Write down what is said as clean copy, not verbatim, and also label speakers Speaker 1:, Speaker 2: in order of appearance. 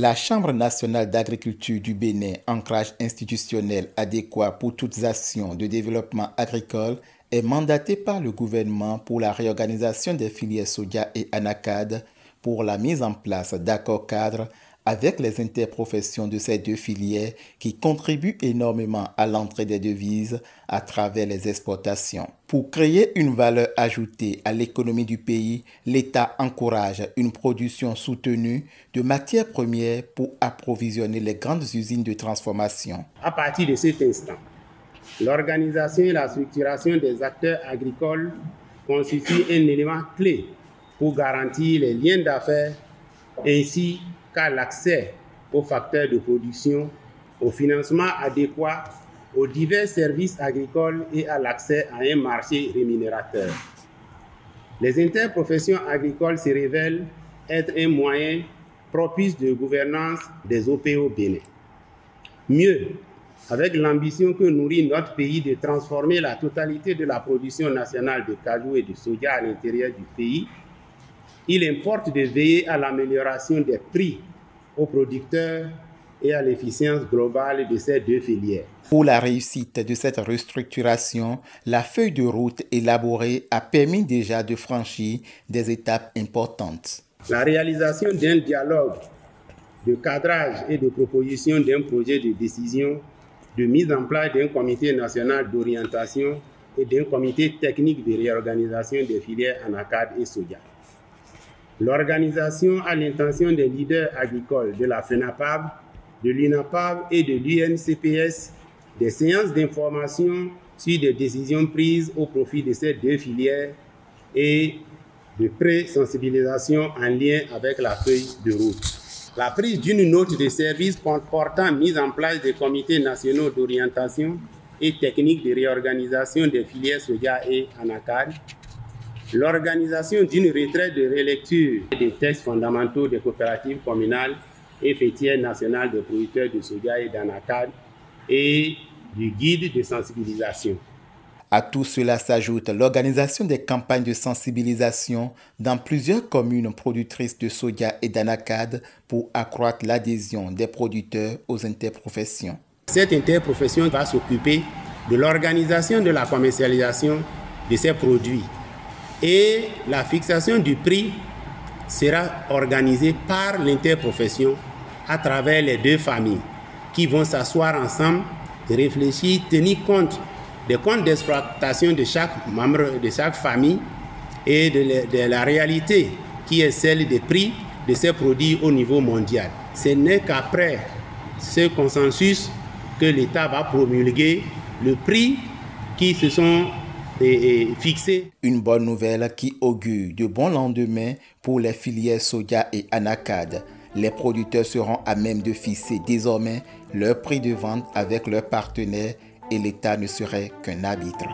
Speaker 1: La Chambre nationale d'agriculture du Bénin, ancrage institutionnel adéquat pour toutes actions de développement agricole, est mandatée par le gouvernement pour la réorganisation des filières soja et anacarde, pour la mise en place d'accords cadres avec les interprofessions de ces deux filières qui contribuent énormément à l'entrée des devises à travers les exportations. Pour créer une valeur ajoutée à l'économie du pays, l'État encourage une production soutenue de matières premières pour approvisionner les grandes usines de transformation.
Speaker 2: À partir de cet instant, l'organisation et la structuration des acteurs agricoles constituent un élément clé pour garantir les liens d'affaires ainsi qu'à l'accès aux facteurs de production, au financement adéquat, aux divers services agricoles et à l'accès à un marché rémunérateur. Les interprofessions agricoles se révèlent être un moyen propice de gouvernance des OP au Bénin. Mieux, avec l'ambition que nourrit notre pays de transformer la totalité de la production nationale de cajou et de soja à l'intérieur du pays, il importe de veiller à l'amélioration des prix aux producteurs et à l'efficience globale de ces deux filières.
Speaker 1: Pour la réussite de cette restructuration, la feuille de route élaborée a permis déjà de franchir des étapes importantes.
Speaker 2: La réalisation d'un dialogue de cadrage et de proposition d'un projet de décision, de mise en place d'un comité national d'orientation et d'un comité technique de réorganisation des filières anacarde et soja. L'organisation à l'intention des leaders agricoles de la FENAPAB, de l'UNAPAB et de l'UNCPS des séances d'information sur des décisions prises au profit de ces deux filières et de pré-sensibilisation en lien avec la feuille de route. La prise d'une note de service portant mise en place des comités nationaux d'orientation et technique de réorganisation des filières soja et anacarde, l'organisation d'une retraite de relecture des textes fondamentaux des coopératives communales et fêtières nationales des producteurs de soja et d'anacarde et du guide de sensibilisation.
Speaker 1: À tout cela s'ajoute l'organisation des campagnes de sensibilisation dans plusieurs communes productrices de soja et d'anacarde pour accroître l'adhésion des producteurs aux interprofessions.
Speaker 2: Cette interprofession va s'occuper de l'organisation de la commercialisation de ces produits et la fixation du prix sera organisée par l'interprofession à travers les deux familles qui vont s'asseoir ensemble, réfléchir, tenir compte des comptes d'exploitation de chaque membre de chaque famille et de la réalité qui est celle des prix de ces produits au niveau mondial. Ce n'est qu'après ce consensus que l'État va promulguer le prix qui se sont fixés.
Speaker 1: Une bonne nouvelle qui augure de bons lendemains pour les filières soja et anacarde. Les producteurs seront à même de fixer désormais leur prix de vente avec leurs partenaires et l'État ne serait qu'un arbitre.